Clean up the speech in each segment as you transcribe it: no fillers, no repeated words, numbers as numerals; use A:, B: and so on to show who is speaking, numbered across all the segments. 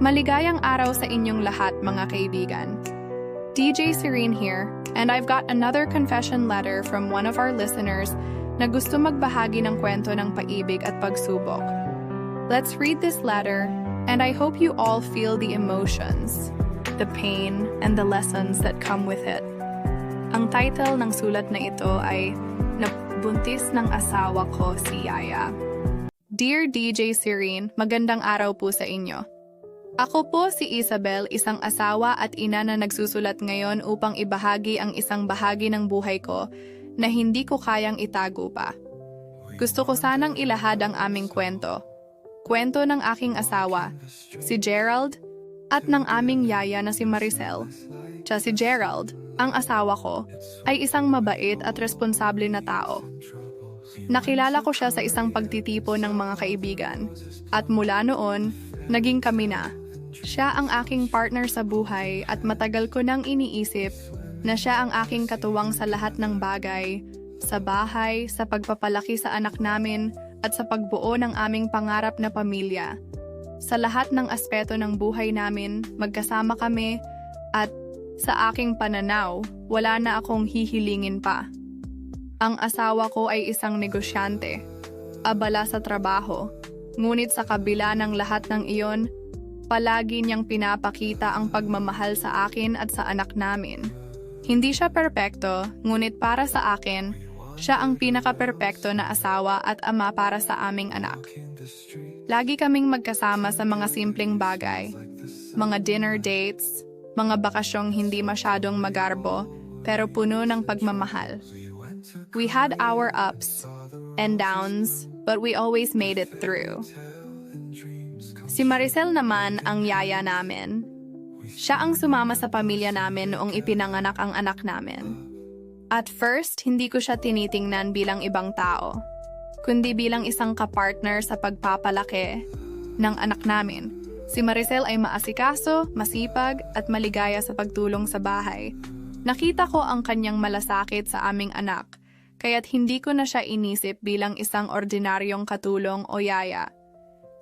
A: Maligayang araw sa inyong lahat, mga kaibigan. DJ Serene here, and I've got another confession letter from one of our listeners na gusto magbahagi ng kwento ng pag-ibig at pagsubok. Let's read this letter, and I hope you all feel the emotions, the pain, and the lessons that come with it. Ang title ng sulat na ito ay Nabuntis ng asawa ko si Yaya. Dear DJ Serene, magandang araw po sa inyo. Ako po si Isabel, isang asawa at ina na nagsusulat ngayon upang ibahagi ang isang bahagi ng buhay ko na hindi ko kayang itago pa. Gusto ko sanang ilahad ang aming kwento. Kwento ng aking asawa, si Gerald, at ng aming yaya na si Maricel. Si Gerald, ang asawa ko, ay isang mabait at responsable na tao. Nakilala ko siya sa isang pagtitipon ng mga kaibigan, at mula noon, naging kami na. Siya ang aking partner sa buhay at matagal ko nang iniisip na siya ang aking katuwang sa lahat ng bagay, sa bahay, sa pagpapalaki sa anak namin, at sa pagbuo ng aming pangarap na pamilya. Sa lahat ng aspeto ng buhay namin, magkasama kami, at sa aking pananaw, wala na akong hihilingin pa. Ang asawa ko ay isang negosyante, abala sa trabaho, ngunit sa kabila ng lahat ng iyon, palagi niyang pinapakita ang pagmamahal sa akin at sa anak namin. Hindi siya perpekto, ngunit para sa akin, siya ang pinaka-perpekto na asawa at ama para sa aming anak. Lagi kaming magkasama sa mga simpleng bagay, mga dinner dates, mga bakasyong hindi masyadong magarbo, pero puno ng pagmamahal. We had our ups and downs, but we always made it through. Si Maricel naman ang yaya namin. Siya ang sumama sa pamilya namin noong ipinanganak ang anak namin. At first, hindi ko siya tinitingnan bilang ibang tao, kundi bilang isang kapartner sa pagpapalaki ng anak namin. Si Maricel ay maasikaso, masipag, at maligaya sa pagtulong sa bahay. Nakita ko ang kanyang malasakit sa aming anak, kaya't hindi ko na siya inisip bilang isang ordinaryong katulong o yaya.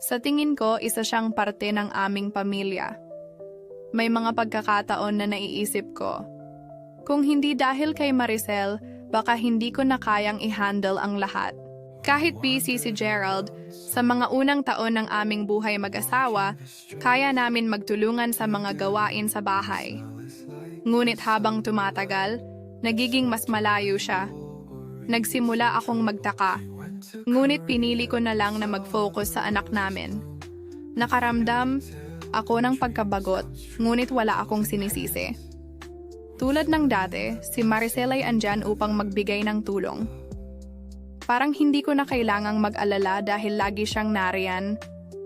A: Sa tingin ko, isa siyang parte ng aming pamilya. May mga pagkakataon na naiisip ko, kung hindi dahil kay Maricel, baka hindi ko na kayang i-handle ang lahat. Kahit busy si Gerald, sa mga unang taon ng aming buhay mag-asawa, kaya namin magtulungan sa mga gawain sa bahay. Ngunit habang tumatagal, nagiging mas malayo siya. Nagsimula akong magtaka. Ngunit pinili ko na lang na mag-focus sa anak namin. Nakaramdam ako ng pagkabagot, ngunit wala akong sinisisi. Tulad ng dati, si Maricel ay andyan upang magbigay ng tulong. Parang hindi ko na kailangang mag-alala dahil lagi siyang nariyan,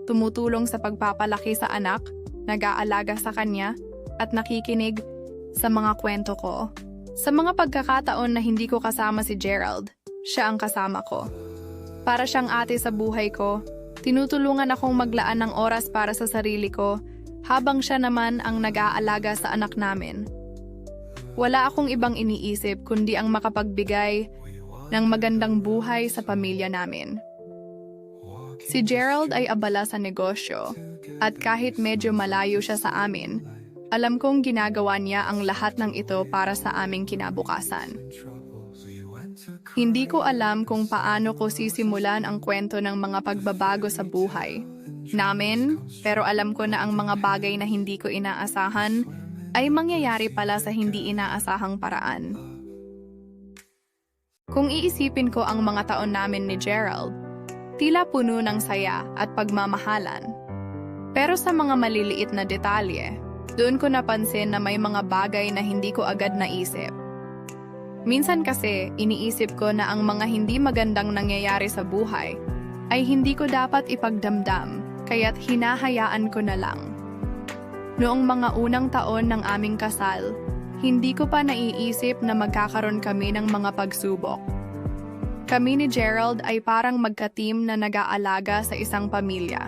A: tumutulong sa pagpapalaki sa anak, nag-aalaga sa kanya, at nakikinig sa mga kwento ko. Sa mga pagkakataon na hindi ko kasama si Gerald, siya ang kasama ko. Para siyang ate sa buhay ko, tinutulungan akong maglaan ng oras para sa sarili ko, habang siya naman ang nag-aalaga sa anak namin. Wala akong ibang iniisip kundi ang makapagbigay ng magandang buhay sa pamilya namin. Si Gerald ay abala sa negosyo, at kahit medyo malayo siya sa amin, alam kong ginagawa niya ang lahat ng ito para sa aming kinabukasan. Hindi ko alam kung paano ko sisimulan ang kwento ng mga pagbabago sa buhay namin, pero alam ko na ang mga bagay na hindi ko inaasahan ay mangyayari pala sa hindi inaasahang paraan. Kung iisipin ko ang mga taon namin ni Gerald, tila puno ng saya at pagmamahalan. Pero sa mga maliliit na detalye, doon ko napansin na may mga bagay na hindi ko agad naisip. Minsan kasi, iniisip ko na ang mga hindi magandang nangyayari sa buhay ay hindi ko dapat ipagdamdam, kaya't hinahayaan ko na lang. Noong mga unang taon ng aming kasal, hindi ko pa naiisip na magkakaroon kami ng mga pagsubok. Kami ni Gerald ay parang magka-team na nag-aalaga sa isang pamilya.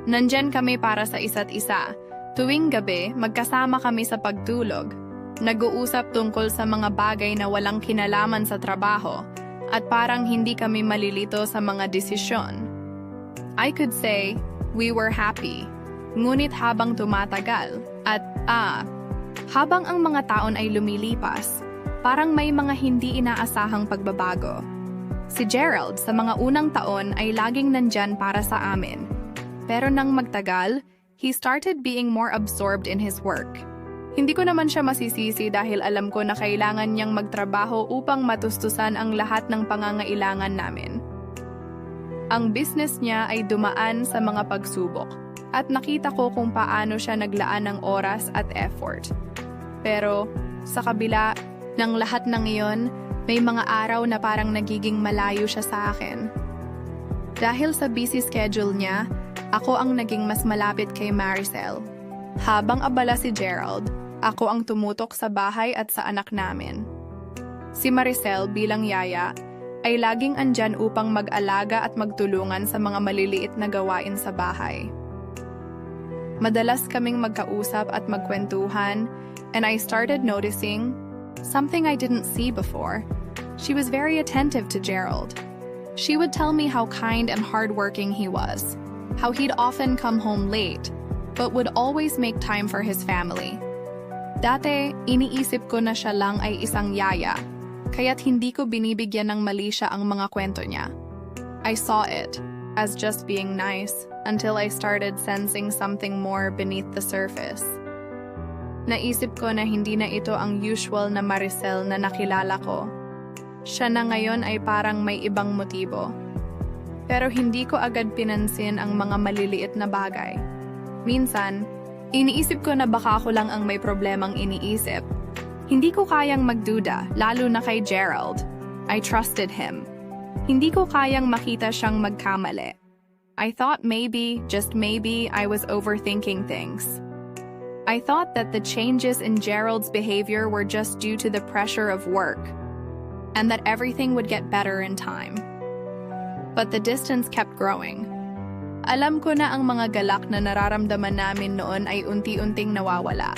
A: Nandyan kami para sa isa't isa. Tuwing gabi, magkasama kami sa pagtulog. Nag-uusap tungkol sa mga bagay na walang kinalaman sa trabaho at parang hindi kami malilito sa mga desisyon. I could say, we were happy. Ngunit habang tumatagal at habang ang mga taon ay lumilipas, parang may mga hindi inaasahang pagbabago. Si Gerald sa mga unang taon ay laging nandyan para sa amin. Pero nang magtagal, he started being more absorbed in his work. Hindi ko naman siya masisisi dahil alam ko na kailangan niyang magtrabaho upang matustusan ang lahat ng pangangailangan namin. Ang business niya ay dumaan sa mga pagsubok at nakita ko kung paano siya naglaan ng oras at effort. Pero sa kabila ng lahat ng iyon, may mga araw na parang nagiging malayo siya sa akin. Dahil sa busy schedule niya, ako ang naging mas malapit kay Maricel. Habang abala si Gerald, ako ang tumutok sa bahay at sa anak namin. Si Maricel bilang yaya ay laging andyan upang mag-alaga at magtulungan sa mga maliliit na gawain sa bahay. Madalas kaming magkausap at magkwentuhan, and I started noticing something I didn't see before. She was very attentive to Gerald. She would tell me how kind and hardworking he was, how he'd often come home late, but would always make time for his family. Dati, iniisip ko na siya lang ay isang yaya, kaya't hindi ko binibigyan ng mali siya ang mga kwento niya. I saw it as just being nice until I started sensing something more beneath the surface. Naisip ko na hindi na ito ang usual na Maricel na nakilala ko. Siya na ngayon ay parang may ibang motibo. Pero hindi ko agad pinansin ang mga maliliit na bagay. Minsan, iniisip ko na baka ako lang ang may problemang iniisip. Hindi ko kayang magduda, lalo na kay Gerald. I trusted him. Hindi ko kayang makita siyang magkamali. I thought maybe, just maybe, I was overthinking things. I thought that the changes in Gerald's behavior were just due to the pressure of work, and that everything would get better in time. But the distance kept growing. Alam ko na ang mga galak na nararamdaman namin noon ay unti-unting nawawala.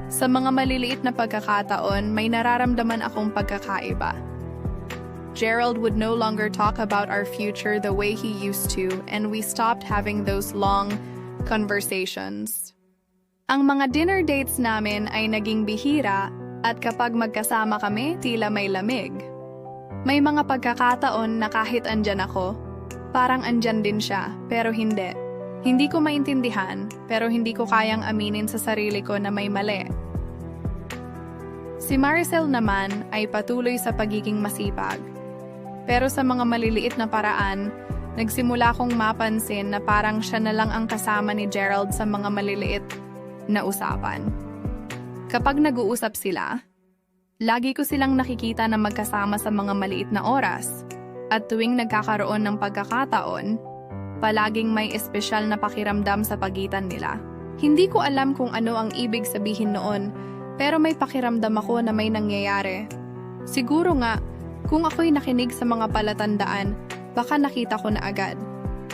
A: Sa mga maliliit na pagkakataon, may nararamdaman akong pagkakaiba. Gerald would no longer talk about our future the way he used to, and we stopped having those long conversations. Ang mga dinner dates namin ay naging bihira at kapag magkasama kami, tila may lamig. May mga pagkakataon na kahit andyan ako, parang andyan din siya, pero hindi. Hindi ko maintindihan, pero hindi ko kayang aminin sa sarili ko na may mali. Si Maricel naman ay patuloy sa pagiging masipag. Pero sa mga maliliit na paraan, nagsimula kong mapansin na parang siya na lang ang kasama ni Gerald sa mga maliliit na usapan. Kapag nag-uusap sila, lagi ko silang nakikita na magkasama sa mga maliit na oras. At tuwing nagkakaroon ng pagkakataon, palaging may espesyal na pakiramdam sa pagitan nila. Hindi ko alam kung ano ang ibig sabihin noon, pero may pakiramdam ako na may nangyayari. Siguro nga, kung ako'y nakinig sa mga palatandaan, baka nakita ko na agad.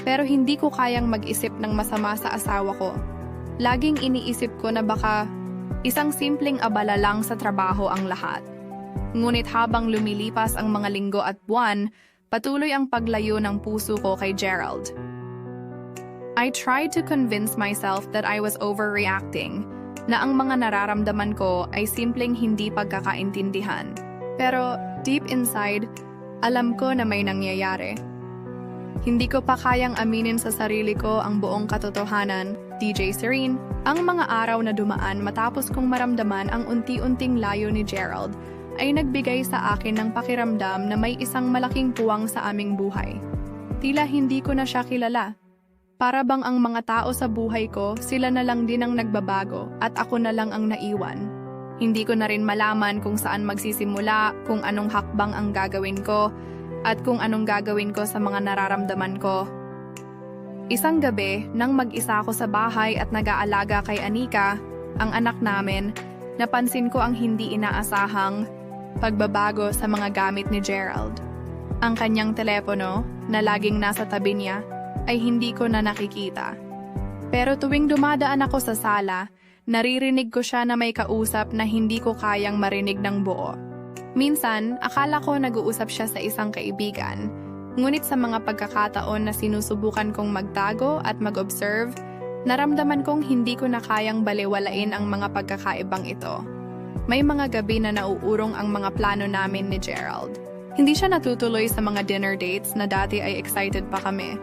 A: Pero hindi ko kayang mag-isip ng masama sa asawa ko. Laging iniisip ko na baka isang simpleng abala lang sa trabaho ang lahat. Ngunit habang lumilipas ang mga linggo at buwan, patuloy ang paglayo ng puso ko kay Gerald. I tried to convince myself that I was overreacting, na ang mga nararamdaman ko ay simpleng hindi pagkakaintindihan. Pero deep inside, alam ko na may nangyayari. Hindi ko pa kayang aminin sa sarili ko ang buong katotohanan, DJ Serene, ang mga araw na dumaan matapos kong maramdaman ang unti-unting layo ni Gerald ay nagbigay sa akin ng pakiramdam na may isang malaking puwang sa aming buhay. Tila hindi ko na siya kilala. Para bang ang mga tao sa buhay ko, sila na lang din ang nagbabago at ako na lang ang naiwan. Hindi ko na rin malaman kung saan magsisimula, kung anong hakbang ang gagawin ko, at kung anong gagawin ko sa mga nararamdaman ko. Isang gabi, nang mag-isa ako sa bahay at nag-aalaga kay Anika, ang anak namin, napansin ko ang hindi inaasahang pagbabago sa mga gamit ni Gerald. Ang kanyang telepono, na laging nasa tabi niya, ay hindi ko na nakikita. Pero tuwing dumadaan ako sa sala, naririnig ko siya na may kausap na hindi ko kayang marinig ng buo. Minsan, akala ko nag-uusap siya sa isang kaibigan, ngunit sa mga pagkakataon na sinusubukan kong magtago at mag-observe, Naramdaman kong hindi ko na kayang baliwalain ang mga pagkakaibang ito. May mga gabi na nauurong ang mga plano namin ni Gerald. Hindi siya natutuloy sa mga dinner dates na dati ay excited pa kami.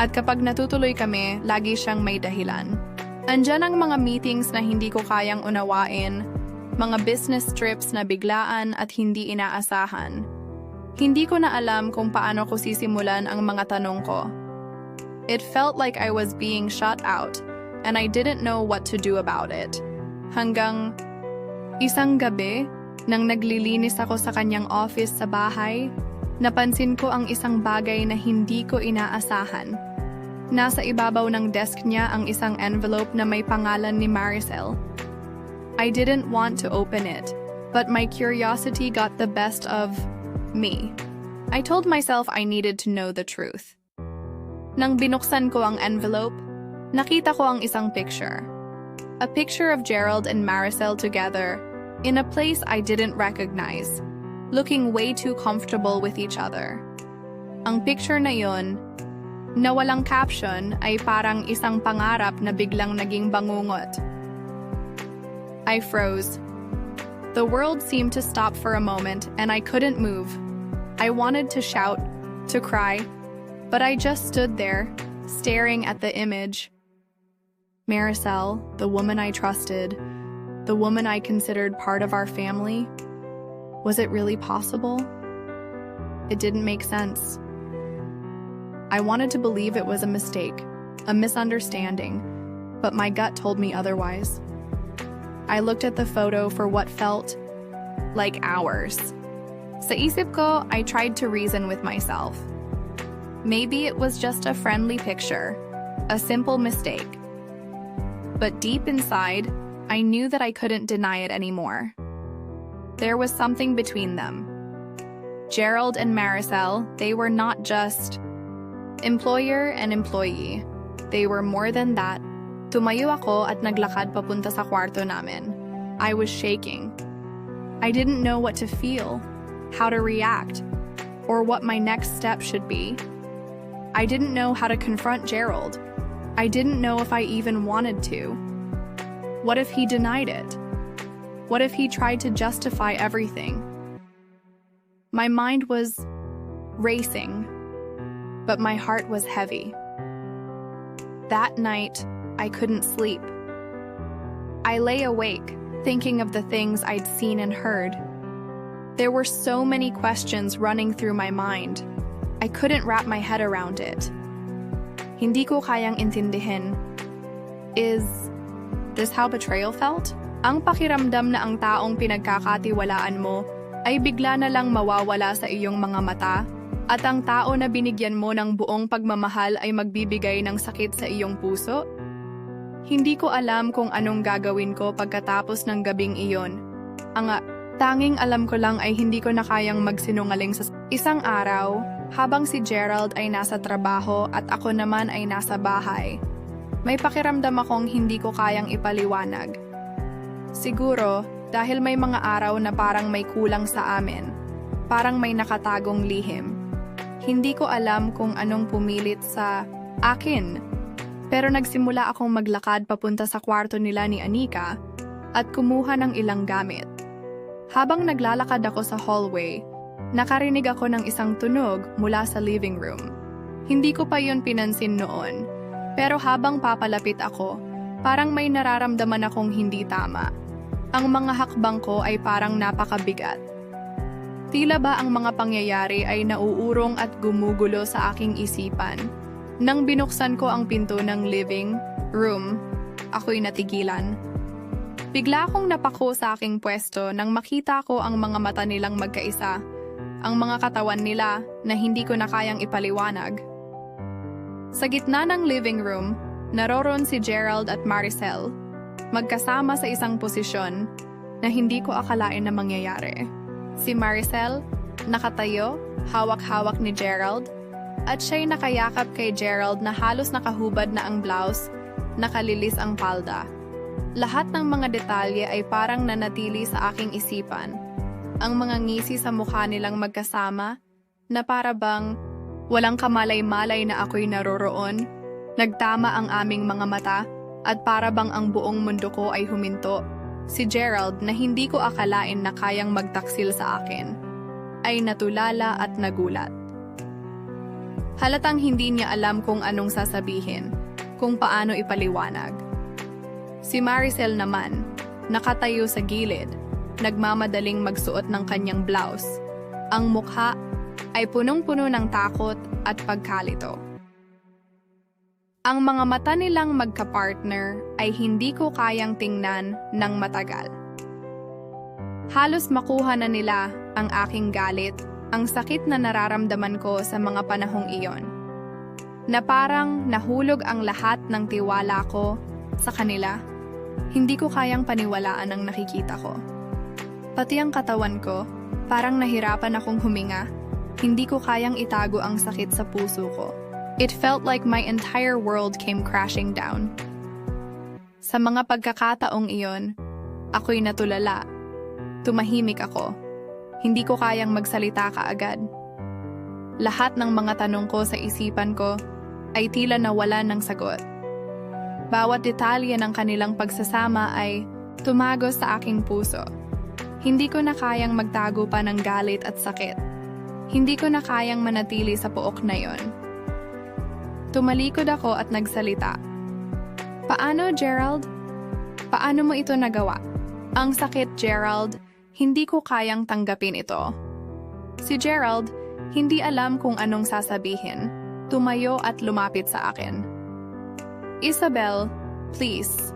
A: At kapag natutuloy kami, lagi siyang may dahilan. Andyan ang mga meetings na hindi ko kayang unawain, mga business trips na biglaan at hindi inaasahan. Hindi ko na alam kung paano ko sisimulan ang mga tanong ko. It felt like I was being shut out, and I didn't know what to do about it. Hanggang isang gabi, nang naglilinis ako sa kanyang office sa bahay, napansin ko ang isang bagay na hindi ko inaasahan. Nasa ibabaw ng desk niya ang isang envelope na may pangalan ni Maricel. I didn't want to open it, but my curiosity got the best of me. I told myself I needed to know the truth. Nang binuksan ko ang envelope, nakita ko ang isang picture. A picture of Gerald and Maricel together, in a place I didn't recognize, looking way too comfortable with each other. Ang picture na yon, na walang caption, ay parang isang pangarap na biglang naging bangungot. I froze. The world seemed to stop for a moment and I couldn't move. I wanted to shout, to cry, but I just stood there, staring at the image. Maricel, the woman I trusted, the woman I considered part of our family, was it really possible? It didn't make sense. I wanted to believe it was a mistake, a misunderstanding, but my gut told me otherwise. I looked at the photo for what felt like hours. Sa isip ko, I tried to reason with myself. Maybe it was just a friendly picture, a simple mistake. But deep inside, I knew that I couldn't deny it anymore. There was something between them. Gerald and Maricel, they were not just employer and employee. They were more than that. Tumayo ako at naglakad papunta sa kwarto namin. I was shaking. I didn't know what to feel, how to react, or what my next step should be. I didn't know how to confront Gerald. I didn't know if I even wanted to. What if he denied it? What if he tried to justify everything? My mind was racing, but my heart was heavy. That night, I couldn't sleep. I lay awake, thinking of the things I'd seen and heard. There were so many questions running through my mind. I couldn't wrap my head around it. Hindi ko kayang intindihin. Is this how betrayal felt? Ang pakiramdam na ang taong pinagkakatiwalaan mo ay bigla na lang mawawala sa iyong mga mata, at ang tao na binigyan mo ng buong pagmamahal ay magbibigay ng sakit sa iyong puso? Hindi ko alam kung anong gagawin ko pagkatapos ng gabing iyon. Ang tanging alam ko lang ay hindi ko na kayang magsinungaling sa isang araw, habang si Gerald ay nasa trabaho at ako naman ay nasa bahay. May pakiramdam akong hindi ko kayang ipaliwanag. Siguro, dahil may mga araw na parang may kulang sa amin. Parang may nakatagong lihim. Hindi ko alam kung anong pumilit sa akin. Pero nagsimula akong maglakad papunta sa kwarto nila ni Anika at kumuha ng ilang gamit. Habang naglalakad ako sa hallway, nakarinig ako ng isang tunog mula sa living room. Hindi ko pa yun pinansin noon. Pero habang papalapit ako, parang may nararamdaman akong hindi tama. Ang mga hakbang ko ay parang napakabigat. Tila ba ang mga pangyayari ay nauurong at gumugulo sa aking isipan. Nang binuksan ko ang pinto ng living room, ako'y natigilan. Bigla akong napako sa aking pwesto nang makita ko ang mga mata nilang magkaisa, ang mga katawan nila na hindi ko na kayang ipaliwanag. Sa gitna ng living room, naroon si Gerald at Maricel, magkasama sa isang posisyon na hindi ko akalain na mangyayari. Si Maricel, nakatayo, hawak-hawak ni Gerald, at siya'y nakayakap kay Gerald na halos nakahubad na ang blouse, nakalilis ang palda. Lahat ng mga detalye ay parang nanatili sa aking isipan. Ang mga ngisi sa mukha nilang magkasama, na para bang walang kamalay-malay na ako'y naroroon, nagtama ang aming mga mata, at para bang ang buong mundo ko ay huminto. Si Gerald na hindi ko akalain na kayang magtaksil sa akin, ay natulala at nagulat. Halatang hindi niya alam kung anong sasabihin, kung paano ipaliwanag. Si Maricel naman, nakatayo sa gilid, nagmamadaling magsuot ng kanyang blouse. Ang mukha ay punong-puno ng takot at pagkalito. Ang mga mata nilang magkapartner ay hindi ko kayang tingnan ng matagal. Halos makuha na nila ang aking galit, ang sakit na nararamdaman ko sa mga panahong iyon. Na parang nahulog ang lahat ng tiwala ko sa kanila. Hindi ko kayang paniwalaan ang nakikita ko. Pati ang katawan ko, parang nahirapan akong huminga. Hindi ko kayang itago ang sakit sa puso ko. It felt like my entire world came crashing down. Sa mga pagkakataong iyon, ako'y natulala. Tumahimik ako. Hindi ko kayang magsalita kaagad. Lahat ng mga tanong ko sa isipan ko ay tila nawalan ng sagot. Bawat detalye ng kanilang pagsasama ay tumagos sa aking puso. Hindi ko na kayang magtago pa ng galit at sakit. Hindi ko na kayang manatili sa pook na yon. Tumalikod ako at nagsalita. Paano, Gerald? Paano mo ito nagawa? Ang sakit, Gerald. Hindi ko kayang tanggapin ito. Si Gerald, hindi alam kung anong sasabihin. Tumayo at lumapit sa akin. Isabel, please.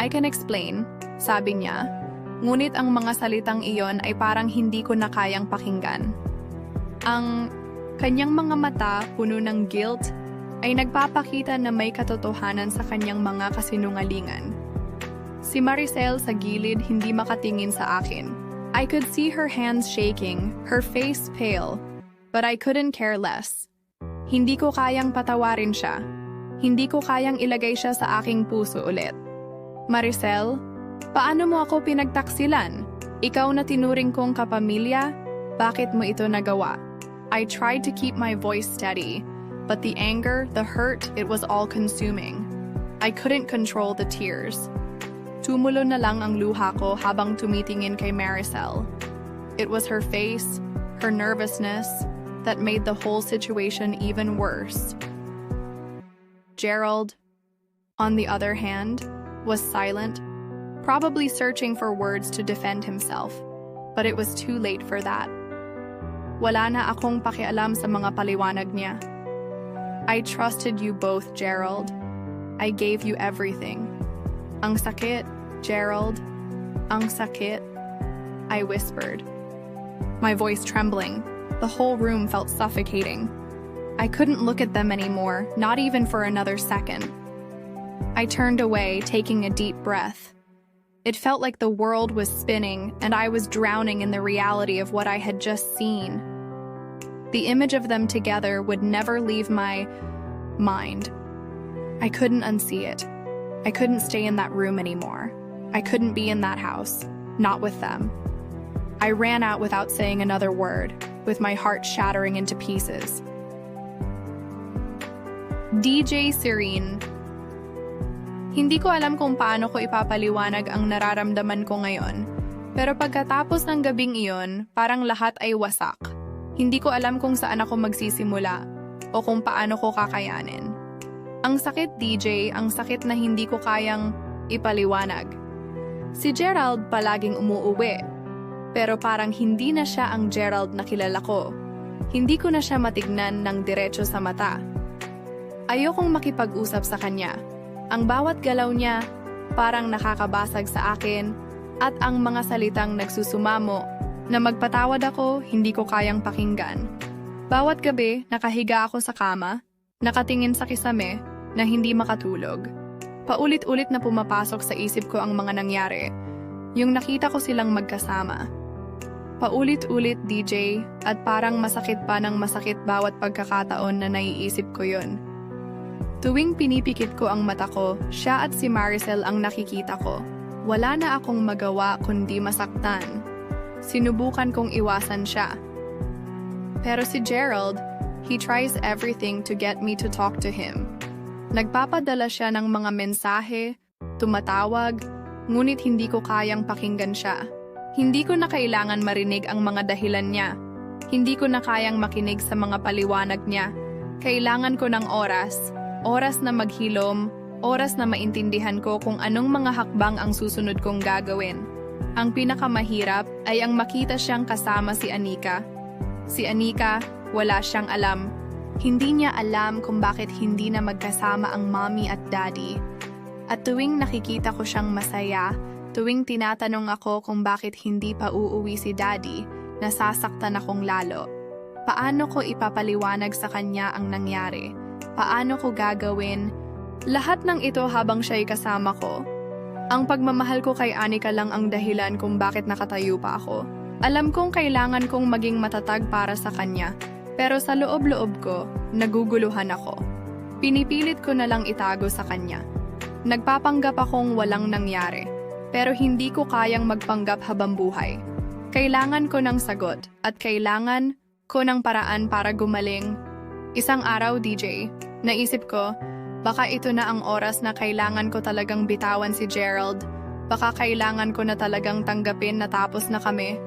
A: I can explain, sabi niya. Ngunit ang mga salitang iyon ay parang hindi ko na kayang pakinggan. Ang kanyang mga mata, puno ng guilt, ay nagpapakita na may katotohanan sa kanyang mga kasinungalingan. Si Maricel sa gilid hindi makatingin sa akin. I could see her hands shaking, her face pale, but I couldn't care less. Hindi ko kayang patawarin siya. Hindi ko kayang ilagay siya sa aking puso ulit. Maricel, paano mo ako pinagtaksilan? Ikaw na tinuring kong kapamilya? Bakit mo ito nagawa? I tried to keep my voice steady, but the anger, the hurt, it was all consuming. I couldn't control the tears. Tumulo na lang ang luha ko habang tumitingin kay Maricel. It was her face, her nervousness, that made the whole situation even worse. Gerald, on the other hand, was silent, probably searching for words to defend himself, but it was too late for that. Wala na akong pakialam sa mga paliwanag niya. I trusted you both, Gerald. I gave you everything. Ang sakit, Gerald. Ang sakit. I whispered, my voice trembling. The whole room felt suffocating. I couldn't look at them anymore, not even for another second. I turned away, taking a deep breath. It felt like the world was spinning, and I was drowning in the reality of what I had just seen. The image of them together would never leave my mind. I couldn't unsee it. I couldn't stay in that room anymore. I couldn't be in that house, not with them. I ran out without saying another word, with my heart shattering into pieces. DJ Serene. Hindi ko alam kung paano ko ipapaliwanag ang nararamdaman ko ngayon, pero pagkatapos ng gabing iyon, parang lahat ay wasak. Hindi ko alam kung saan ako magsisimula o kung paano ko kakayanin. Ang sakit, DJ, ang sakit na hindi ko kayang ipaliwanag. Si Gerald palaging umuuwi, pero parang hindi na siya ang Gerald na kilala ko. Hindi ko na siya matignan ng diretso sa mata. Ayokong makipag-usap sa kanya. Ang bawat galaw niya parang nakakabasag sa akin at ang mga salitang nagsusumamo na magpatawad ako hindi ko kayang pakinggan. Bawat gabi nakahiga ako sa kama, nakatingin sa kisame na hindi makatulog. Paulit-ulit na pumapasok sa isip ko ang mga nangyari, yung nakita ko silang magkasama. Paulit-ulit, DJ, at parang masakit pa ng masakit bawat pagkakataon na naiisip ko yun. Tuwing pinipikit ko ang mata ko, siya at si Maricel ang nakikita ko. Wala na akong magawa kundi masaktan. Sinubukan kong iwasan siya. Pero si Gerald, he tries everything to get me to talk to him. Nagpapadala siya ng mga mensahe, tumatawag, ngunit hindi ko kayang pakinggan siya. Hindi ko na kailangan marinig ang mga dahilan niya. Hindi ko na kayang makinig sa mga paliwanag niya. Kailangan ko ng oras. Oras na maghilom, oras na maintindihan ko kung anong mga hakbang ang susunod kong gagawin. Ang pinakamahirap ay ang makita siyang kasama si Anika. Si Anika, wala siyang alam. Hindi niya alam kung bakit hindi na magkasama ang mommy at daddy. At tuwing nakikita ko siyang masaya, tuwing tinatanong ako kung bakit hindi pa uuwi si daddy, nasasaktan akong lalo. Paano ko ipapaliwanag sa kanya ang nangyari? Paano ko gagawin? Lahat ng ito habang siya'y kasama ko. Ang pagmamahal ko kay Anika lang ang dahilan kung bakit nakatayo pa ako. Alam kong kailangan kong maging matatag para sa kanya, pero sa loob-loob ko, naguguluhan ako. Pinipilit ko na lang itago sa kanya. Nagpapanggap akong walang nangyari, pero hindi ko kayang magpanggap habang buhay. Kailangan ko ng sagot, at kailangan ko ng paraan para gumaling. Isang araw, DJ, naisip ko, baka ito na ang oras na kailangan ko talagang bitawan si Gerald. Baka kailangan ko na talagang tanggapin na tapos na kami.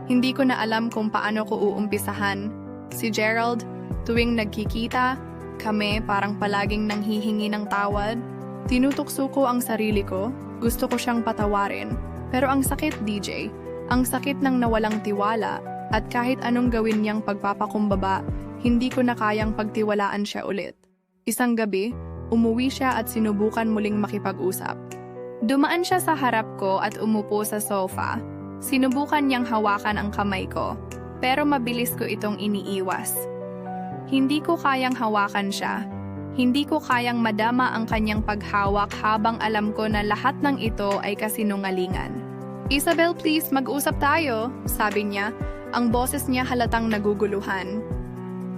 A: Hindi ko na alam kung paano ko uumpisahan. Si Gerald, tuwing nagkikita, kami parang palaging nanghihingi ng tawad. Tinutukso ko ang sarili ko, gusto ko siyang patawarin. Pero ang sakit, DJ, ang sakit ng nawalang tiwala, at kahit anong gawin niyang pagpapakumbaba, hindi ko na kayang pagtiwalaan siya ulit. Isang gabi, umuwi siya at sinubukan muling makipag-usap. Dumaan siya sa harap ko at umupo sa sofa. Sinubukan niyang hawakan ang kamay ko, pero mabilis ko itong iniiwas. Hindi ko kayang hawakan siya. Hindi ko kayang madama ang kanyang paghawak habang alam ko na lahat ng ito ay kasinungalingan. "Isabel, please, mag-usap tayo," sabi niya. Ang boses niya halatang naguguluhan.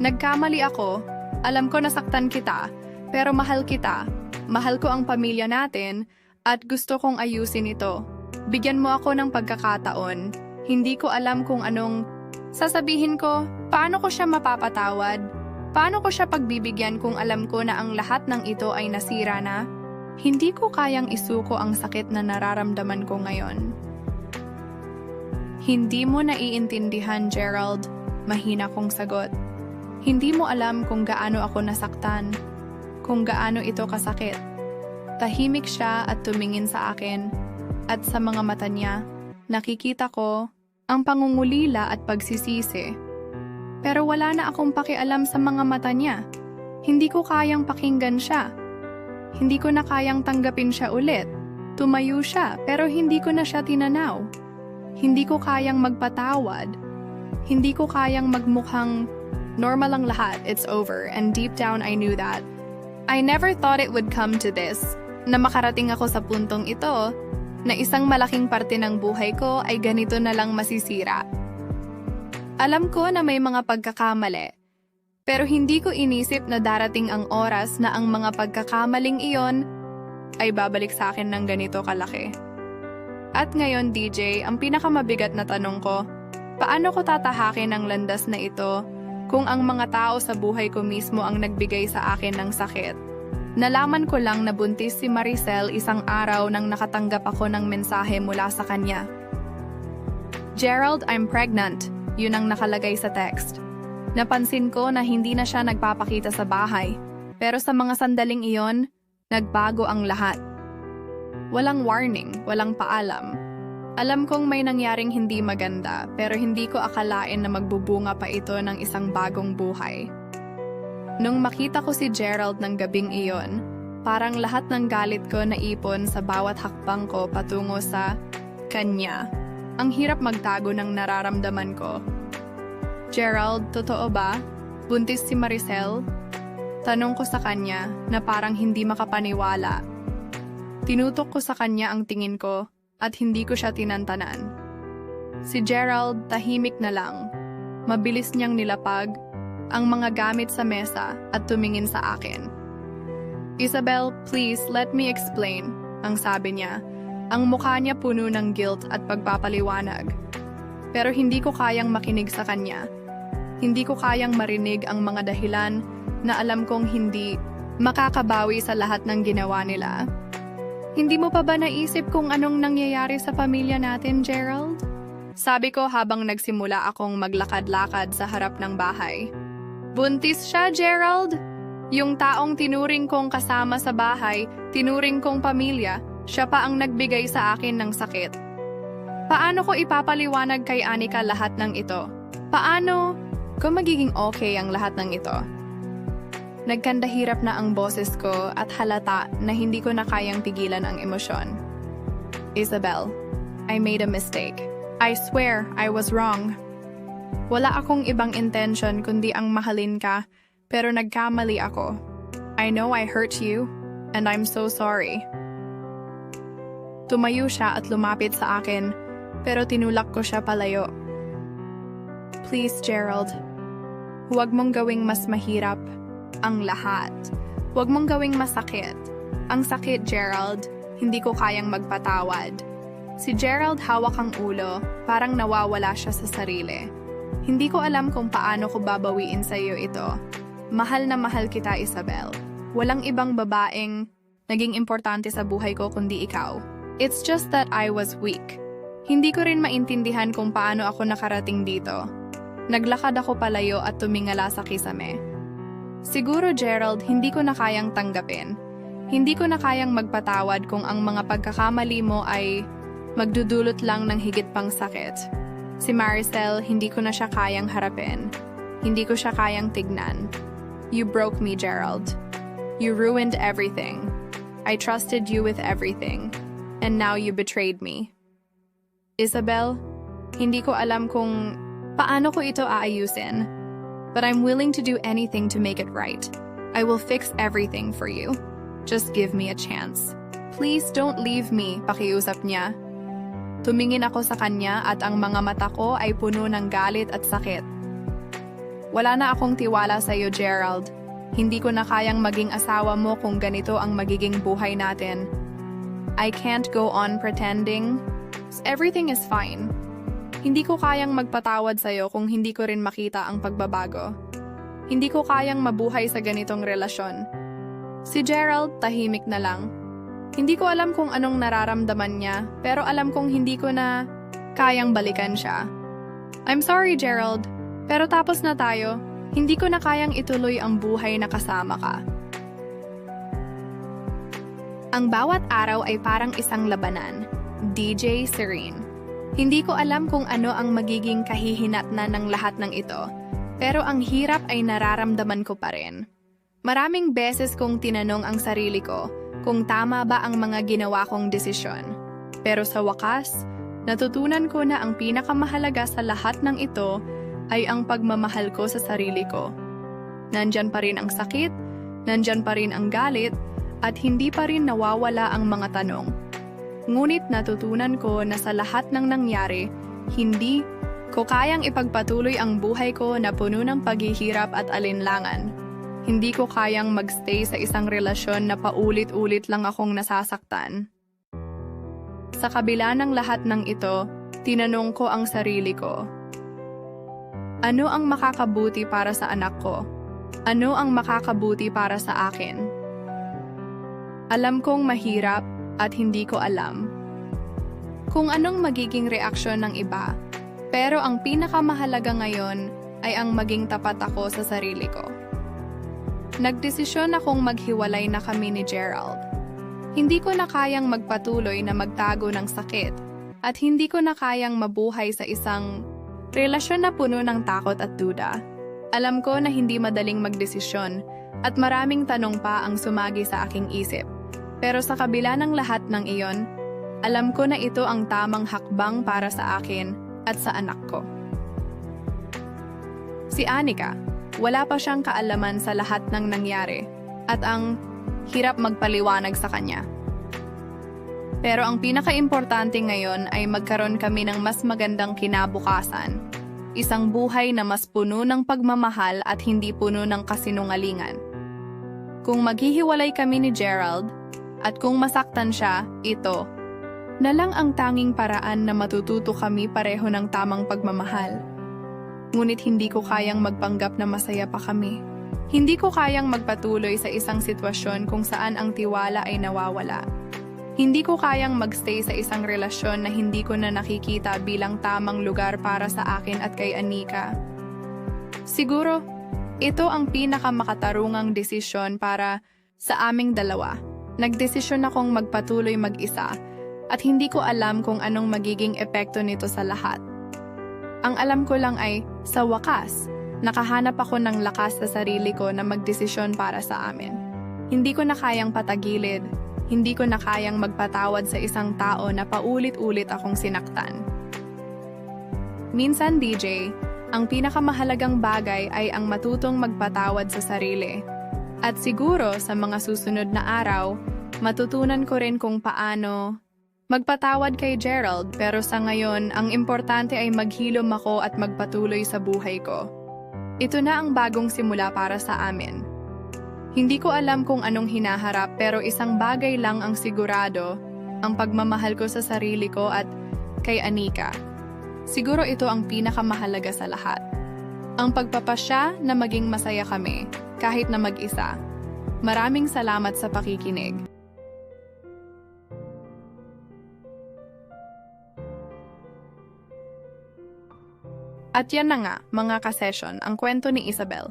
A: "Nagkamali ako. Alam ko nasaktan kita, pero mahal kita. Mahal ko ang pamilya natin, at gusto kong ayusin ito. Bigyan mo ako ng pagkakataon. Hindi ko alam kung anong sasabihin ko. Paano ko siya mapapatawad? Paano ko siya pagbibigyan kung alam ko na ang lahat ng ito ay nasira na? Hindi ko kayang isuko ang sakit na nararamdaman ko ngayon." "Hindi mo naiintindihan, Gerald," mahina kong sagot. "Hindi mo alam kung gaano ako nasaktan, kung gaano ito kasakit." Tahimik siya at tumingin sa akin, at sa mga mata niya, nakikita ko ang pangungulila at pagsisisi. Pero wala na akong pakialam sa mga mata niya. Hindi ko kayang pakinggan siya. Hindi ko na kayang tanggapin siya ulit. Tumayo siya, pero hindi ko na siya tinanaw. Hindi ko kayang magpatawad. Hindi ko kayang magmukhang normal ang lahat, it's over, and deep down I knew that. I never thought it would come to this, na makarating ako sa puntong ito, na isang malaking parte ng buhay ko ay ganito na lang masisira. Alam ko na may mga pagkakamali, pero hindi ko inisip na darating ang oras na ang mga pagkakamaling iyon ay babalik sa akin ng ganito kalaki. At ngayon, DJ, ang pinakamabigat na tanong ko, paano ko tatahakin ang landas na ito kung ang mga tao sa buhay ko mismo ang nagbigay sa akin ng sakit? Nalaman ko lang na buntis si Maricel isang araw nang nakatanggap ako ng mensahe mula sa kanya. "Gerald, I'm pregnant," yun ang nakalagay sa text. Napansin ko na hindi na siya nagpapakita sa bahay, pero sa mga sandaling iyon, nagbago ang lahat. Walang warning, walang paalam. Alam kong may nangyaring hindi maganda, pero hindi ko akalain na magbubunga pa ito ng isang bagong buhay. Nung makita ko si Gerald ng gabing iyon, parang lahat ng galit ko naipon sa bawat hakbang ko patungo sa kanya. Ang hirap magtago ng nararamdaman ko. "Gerald, totoo ba? Buntis si Maricel?" Tanong ko sa kanya na parang hindi makapaniwala. Tinutok ko sa kanya ang tingin ko at hindi ko siya tinantanan. Si Gerald tahimik na lang. Mabilis niyang nilapag ang mga gamit sa mesa at tumingin sa akin. "Isabel, please let me explain," ang sabi niya. Ang mukha niya puno ng guilt at pagpapaliwanag. Pero hindi ko kayang makinig sa kanya. Hindi ko kayang marinig ang mga dahilan na alam kong hindi makakabawi sa lahat ng ginawa nila. Hindi mo pa ba naisip kung anong nangyayari sa pamilya natin, Gerald? Sabi ko habang nagsimula akong maglakad-lakad sa harap ng bahay. Buntis siya, Gerald! Yung taong tinuring kong kasama sa bahay, tinuring kong pamilya, siya pa ang nagbigay sa akin ng sakit. Paano ko ipapaliwanag kay Anika lahat ng ito? Paano kung magiging okay ang lahat ng ito? Nagkandahirap na ang boses ko at halata na hindi ko na kayang pigilan ang emosyon. Isabel, I made a mistake. I swear I was wrong. Wala akong ibang intention kundi ang mahalin ka, pero nagkamali ako. I know I hurt you, and I'm so sorry. Tumayo siya at lumapit sa akin, pero tinulak ko siya palayo. Please, Gerald. Huwag mong gawing mas mahirap ang lahat. Huwag mong gawing masakit. Ang sakit, Gerald. Hindi ko kayang magpatawad. Si Gerald hawak ang ulo, parang nawawala siya sa sarili. Hindi ko alam kung paano ko babawiin sa iyo ito. Mahal na mahal kita, Isabel. Walang ibang babaeng naging importante sa buhay ko kundi ikaw. It's just that I was weak. Hindi ko rin maintindihan kung paano ako nakarating dito. Naglakad ako palayo at tumingala sa kisame. Siguro, Gerald, hindi ko na kayang tanggapin. Hindi ko na kayang magpatawad kung ang mga pagkakamali mo ay magdudulot lang ng higit pang sakit. Si Maricel, hindi ko na siya kayang harapin. Hindi ko siya kayang tignan. You broke me, Gerald. You ruined everything. I trusted you with everything. And now you betrayed me. Isabel, hindi ko alam kung paano ko ito aayusin, but I'm willing to do anything to make it right. I will fix everything for you. Just give me a chance. Please don't leave me, pakiusap niya. Tumingin ako sa kanya at ang mga mata ko ay puno ng galit at sakit. Wala na akong tiwala sa iyo, Gerald. Hindi ko na kayang maging asawa mo kung ganito ang magiging buhay natin. I can't go on pretending. Everything is fine. Hindi ko kayang magpatawad sa'yo kung hindi ko rin makita ang pagbabago. Hindi ko kayang mabuhay sa ganitong relasyon. Si Gerald, tahimik na lang. Hindi ko alam kung anong nararamdaman niya, pero alam kong hindi ko na kayang balikan siya. I'm sorry, Gerald, pero tapos na tayo. Hindi ko na kayang ituloy ang buhay na kasama ka. Ang bawat araw ay parang isang labanan. DJ Serene. Hindi ko alam kung ano ang magiging kahihinatnan ng lahat ng ito, pero ang hirap ay nararamdaman ko pa rin. Maraming beses kong tinanong ang sarili ko kung tama ba ang mga ginawa kong desisyon. Pero sa wakas, natutunan ko na ang pinakamahalaga sa lahat ng ito ay ang pagmamahal ko sa sarili ko. Nandyan pa rin ang sakit, nandyan pa rin ang galit, at hindi pa rin nawawala ang mga tanong. Ngunit natutunan ko na sa lahat ng nangyari, hindi ko kayang ipagpatuloy ang buhay ko na puno ng paghihirap at alinlangan. Hindi ko kayang magstay sa isang relasyon na paulit-ulit lang akong nasasaktan. Sa kabila ng lahat ng ito, tinanong ko ang sarili ko. Ano ang makakabuti para sa anak ko? Ano ang makakabuti para sa akin? Alam kong mahirap at hindi ko alam kung anong magiging reaksyon ng iba, pero ang pinakamahalaga ngayon ay ang maging tapat ako sa sarili ko. Nagdesisyon akong maghiwalay na kami ni Gerald. Hindi ko na kayang magpatuloy na magtago ng sakit at hindi ko na kayang mabuhay sa isang relasyon na puno ng takot at duda. Alam ko na hindi madaling magdesisyon at maraming tanong pa ang sumagi sa aking isip. Pero sa kabila ng lahat ng iyon, alam ko na ito ang tamang hakbang para sa akin at sa anak ko. Si Anika, wala pa siyang kaalaman sa lahat ng nangyari at ang hirap magpaliwanag sa kanya. Pero ang pinaka-importante ngayon ay magkaroon kami ng mas magandang kinabukasan. Isang buhay na mas puno ng pagmamahal at hindi puno ng kasinungalingan. Kung maghihiwalay kami ni Gerald, at kung masaktan siya, ito na lang ang tanging paraan na matututo kami pareho ng tamang pagmamahal. Ngunit hindi ko kayang magpanggap na masaya pa kami. Hindi ko kayang magpatuloy sa isang sitwasyon kung saan ang tiwala ay nawawala. Hindi ko kayang magstay sa isang relasyon na hindi ko na nakikita bilang tamang lugar para sa akin at kay Anika. Siguro, ito ang pinakamakatarungang desisyon para sa aming dalawa. Nagdesisyon akong magpatuloy mag-isa at hindi ko alam kung anong magiging epekto nito sa lahat. Ang alam ko lang ay, sa wakas, nakahanap ako ng lakas sa sarili ko na magdesisyon para sa amin. Hindi ko na kayang patagilid, hindi ko na kayang magpatawad sa isang tao na paulit-ulit akong sinaktan. Minsan, DJ, ang pinakamahalagang bagay ay ang matutong magpatawad sa sarili. At siguro sa mga susunod na araw, matutunan ko rin kung paano magpatawad kay Gerald, pero sa ngayon, ang importante ay maghilom ako at magpatuloy sa buhay ko. Ito na ang bagong simula para sa amin. Hindi ko alam kung anong hinaharap, pero isang bagay lang ang sigurado, ang pagmamahal ko sa sarili ko at kay Anika. Siguro ito ang pinakamahalaga sa lahat. Ang pagpapasya na maging masaya kami, kahit na mag-isa. Maraming salamat sa pakikinig. At yan na nga, mga kasesyon, ang kwento ni Isabel.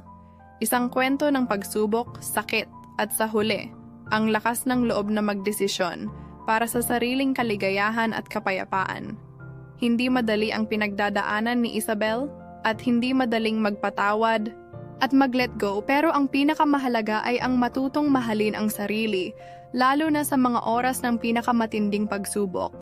A: Isang kwento ng pagsubok, sakit, at sa huli, ang lakas ng loob na magdesisyon para sa sariling kaligayahan at kapayapaan. Hindi madali ang pinagdadaanan ni Isabel at hindi madaling magpatawad at mag-let go, pero ang pinakamahalaga ay ang matutong mahalin ang sarili, lalo na sa mga oras ng pinakamatinding pagsubok.